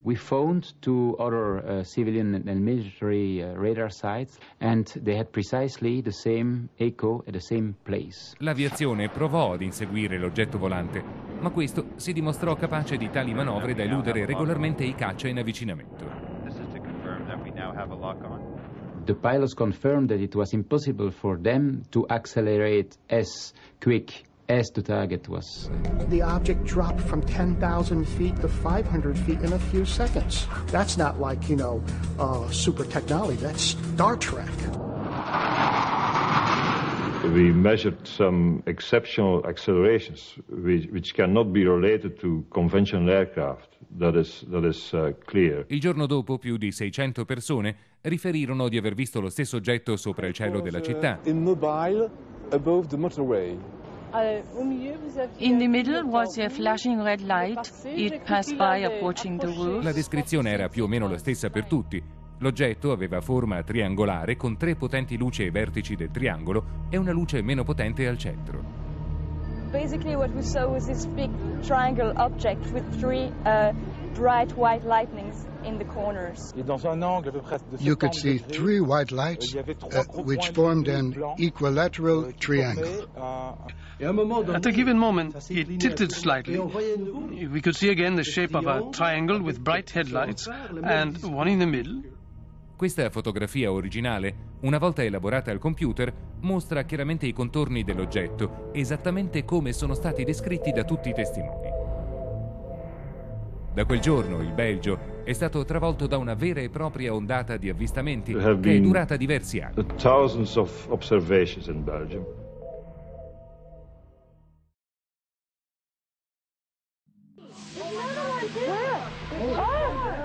We phoned to other civilian and military radar sites and they had precisely the same echo at the same place. L'aviazione provò ad inseguire l'oggetto volante, ma questo si dimostrò capace di tali manovre da eludere regolarmente i caccia in avvicinamento. The pilots confirmed that it was impossible for them to accelerate as quick as the target was. The object dropped from 10,000 feet to 500 feet in a few seconds. That's not like, super technology. That's Star Trek. We measured some exceptional accelerations which cannot be related to conventional aircraft. That is clear. Il giorno dopo più di 600 persone riferirono di aver visto lo stesso oggetto sopra il cielo della città. Immobile above the motorway. In the middle was a flashing red light. It passed by approaching the roof. La descrizione era più o meno la stessa per tutti. L'oggetto aveva forma triangolare con 3 potenti luci ai vertici del triangolo e una luce meno potente al centro. Basically what we saw was this big triangle object with 3 bright white lightnings in the corners. You could see 3 white lights which formed an equilateral triangle. At a given moment, it tilted slightly. We could see again the shape of a triangle with bright headlights and one in the middle. Questa fotografia originale, una volta elaborata al computer, mostra chiaramente i contorni dell'oggetto, esattamente come sono stati descritti da tutti i testimoni. Da quel giorno il Belgio è stato travolto da una vera e propria ondata di avvistamenti che è durata diversi anni. Thousands of observations in Belgium.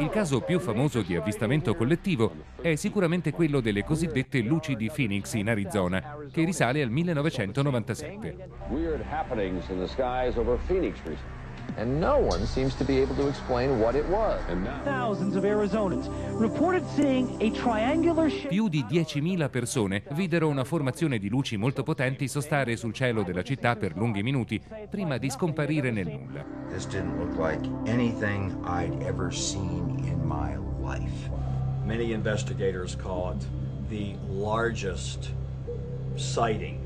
Il caso più famoso di avvistamento collettivo è sicuramente quello delle cosiddette luci di Phoenix in Arizona, che risale al 1997. Weird happenings in the skies over Phoenix recently. And no one seems to be able to explain what it was. Thousands of Arizonans reported seeing a triangular shape. Più di 10.000 persone videro una formazione di luci molto potenti sostare sul cielo della città per lunghi minuti prima di scomparire nel nulla. This didn't look like anything I'd ever seen in my life. Many investigators call it the largest sighting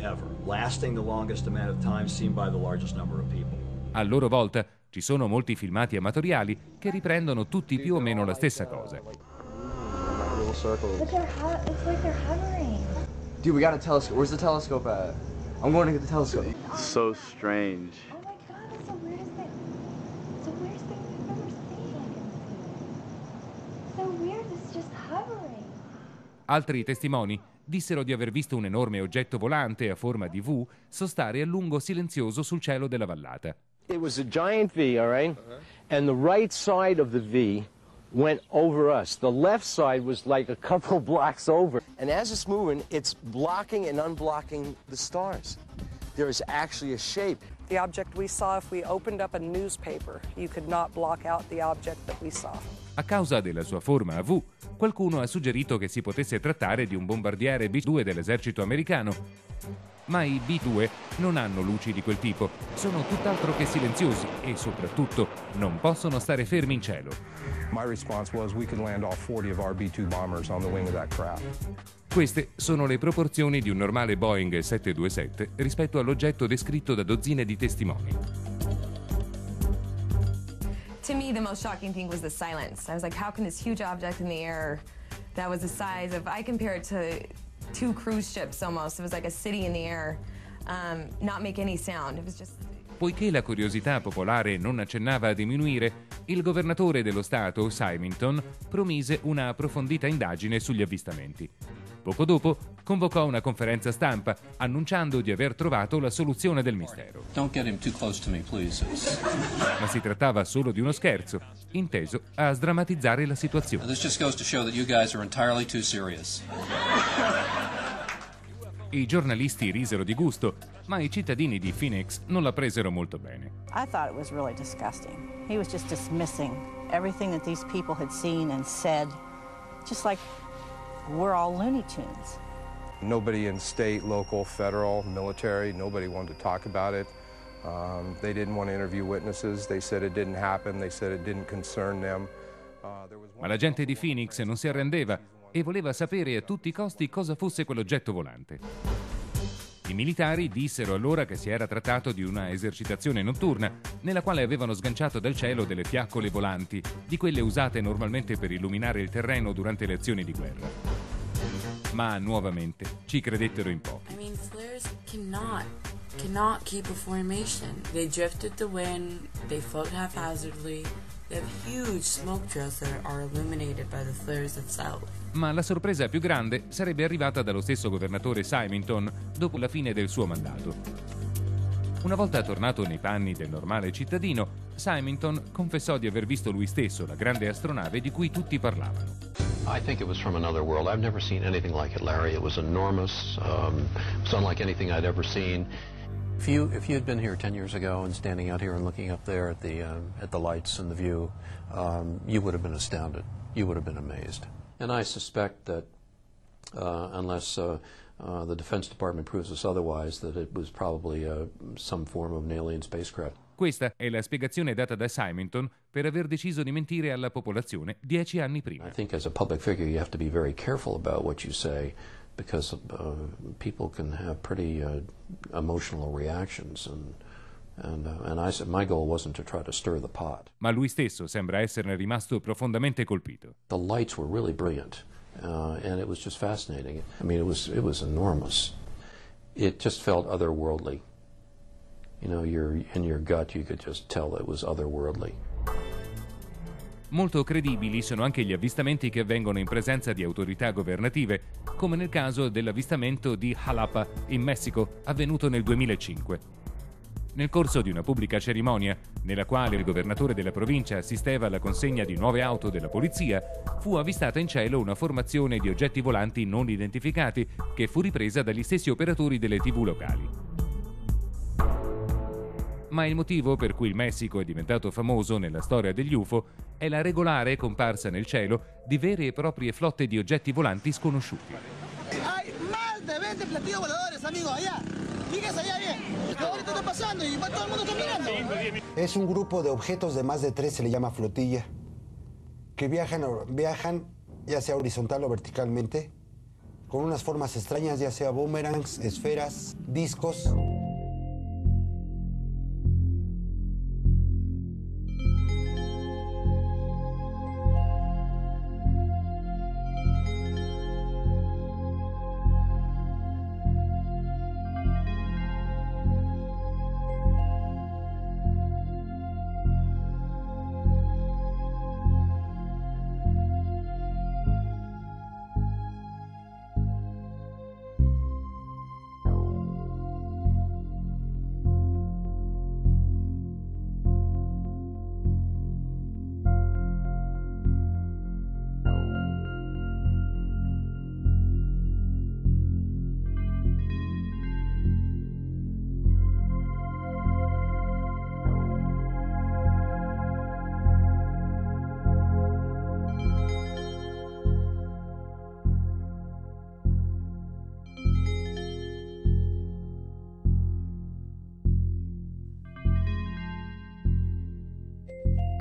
ever, lasting the longest amount of time seen by the largest number of people. A loro volta ci sono molti filmati amatoriali che riprendono tutti più o meno la stessa cosa. It's like they're hovering. Dude, we got a telescope. Where's the telescope at? I'm going to get the telescope. So strange. Oh my God, it's the weirdest thing. It's the weirdest thing I've ever seen. It's so weird, it's just hovering. Altri testimoni dissero di aver visto un enorme oggetto volante a forma di V sostare a lungo silenzioso sul cielo della vallata. It was a giant V, all right? And the right side of the V went over us. The left side was like a couple blocks over. And as it's moving, it's blocking and unblocking the stars. There is actually a shape. The object we saw, if we opened up a newspaper, you could not block out the object that we saw. A causa della sua forma a V, qualcuno ha suggerito che si potesse trattare di un bombardiere B-2 dell'esercito americano. Ma i B-2 non hanno luci di quel tipo, sono tutt'altro che silenziosi e soprattutto non possono stare fermi in cielo. My response was we could land all 40 of our B-2 bombers on the wing of that craft. Queste sono le proporzioni di un normale Boeing 727 rispetto all'oggetto descritto da dozzine di testimoni. To me, the most shocking thing was the silence. I was like, how can this huge object in the air that was the size of, I compare it to 2 cruise ships almost, it was like a city in the air, not make any sound. It was just... Poiché la curiosità popolare non accennava a diminuire, il governatore dello stato, Symington, promise una approfondita indagine sugli avvistamenti. Poco dopo convocò una conferenza stampa annunciando di aver trovato la soluzione del mistero. Don't get him too close to me, please. Ma si trattava solo di uno scherzo, inteso a sdrammatizzare la situazione. This just goes to show that you guys are entirely too serious. I giornalisti risero di gusto, ma i cittadini di Phoenix non la presero molto bene. I thought it was really disgusting. He was just dismissing everything that these people had seen and said, just like we're all Looney Tunes. Nobody in state, local, federal, military, nobody wanted to talk about it. They didn't want to interview witnesses. They said it didn't happen. They said it didn't concern them. Ma la gente di Phoenix non si arrendeva e voleva sapere a tutti i costi cosa fosse quell'oggetto volante. I militari dissero allora che si era trattato di una esercitazione notturna nella quale avevano sganciato dal cielo delle fiaccole volanti, di quelle usate normalmente per illuminare il terreno durante le azioni di guerra. Ma nuovamente ci credettero in pochi. I mean, flares cannot keep a formation. They drift with the wind, they float haphazardly. They have huge smoke trails that are illuminated by the flares itself. Ma la sorpresa più grande sarebbe arrivata dallo stesso governatore Symington dopo la fine del suo mandato. Una volta tornato nei panni del normale cittadino, Symington confessò di aver visto lui stesso la grande astronave di cui tutti parlavano. I think it was from another world. I've never seen anything like it, Larry. It was enormous. It was unlike anything I'd ever seen. If you had been here 10 years ago and standing out here and looking up there at the lights and the view, you would have been astounded. You would have been amazed. And I suspect that unless the Defense Department proves us otherwise, that it was probably some form of an alien spacecraft. Questa è la spiegazione data da Symington per aver deciso di mentire alla popolazione 10 anni prima. I think as a public figure you have to be very careful about what you say, because people can have pretty emotional reactions, and I said my goal wasn't to try to stir the pot. Ma lui stesso sembra esserne rimasto profondamente colpito. The lights were really brilliant, and it was just fascinating. I mean, it was enormous. It just felt otherworldly. You know, in your gut you could just tell it was otherworldly. Molto credibili sono anche gli avvistamenti che avvengono in presenza di autorità governative, come nel caso dell'avvistamento di Jalapa, in Messico, avvenuto nel 2005. Nel corso di una pubblica cerimonia, nella quale il governatore della provincia assisteva alla consegna di nuove auto della polizia, fu avvistata in cielo una formazione di oggetti volanti non identificati che fu ripresa dagli stessi operatori delle TV locali. Ma il motivo per cui il Messico è diventato famoso nella storia degli UFO è la regolare comparsa nel cielo di vere e proprie flotte di oggetti volanti sconosciuti. Hay más de 20 platillos voladores, amigo, allá. Fíjese allá bien. Yo ahorita estoy pasando y todo el mundo está mirando. Es un grupo de objetos de más de 3, se le llama flotilla, que viajan ya sea horizontal o verticalmente, con unas formas extrañas, ya sea boomerangs, esferas, discos.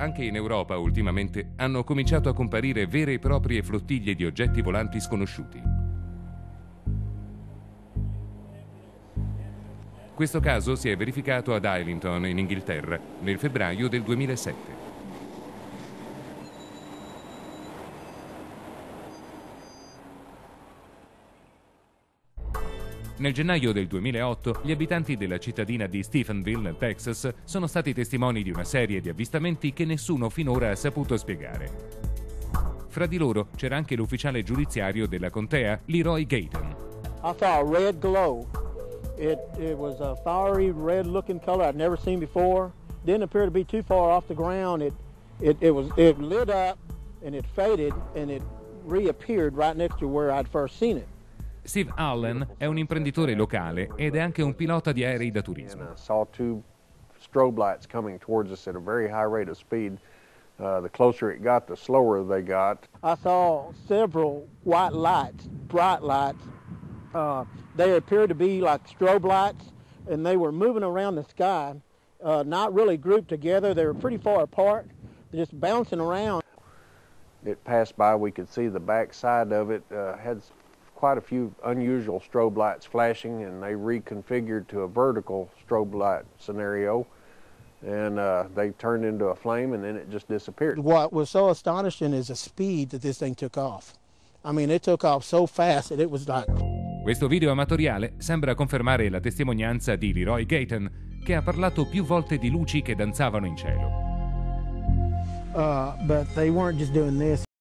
Anche in Europa ultimamente hanno cominciato a comparire vere e proprie flottiglie di oggetti volanti sconosciuti. Questo caso si è verificato ad Islington, in Inghilterra, nel febbraio del 2007. Nel gennaio del 2008 gli abitanti della cittadina di Stephenville, nel Texas, sono stati testimoni di una serie di avvistamenti che nessuno finora ha saputo spiegare. Fra di loro c'era anche l'ufficiale giudiziario della contea, Leroy Gayton. I saw a red glow. It was a fiery red looking color I'd never seen before. Didn't appear to be too far off the ground. It lit up and it faded and it reappeared right next to where I'd first seen it. Steve Allen è un imprenditore locale ed è anche un pilota di aerei da turismo. I saw two strobe lights coming towards us at a very high rate of speed. The closer it got, the slower they got. I saw several white lights, bright lights. They appeared to be like strobe lights, and they were moving around the sky not really grouped together. They were pretty far apart, just bouncing around. It passed by, we could see the back side of it had quite a few unusual strobe lights flashing, and they reconfigured to a vertical strobe light scenario, and they turned into a flame, and then it just disappeared. What was so astonishing is the speed that this thing took off. I mean, it took off so fast that it was like... Questo video amatoriale sembra confermare la testimonianza di Leroy Gayton, che ha parlato più volte di luci che danzavano in cielo. But they weren't just doing this.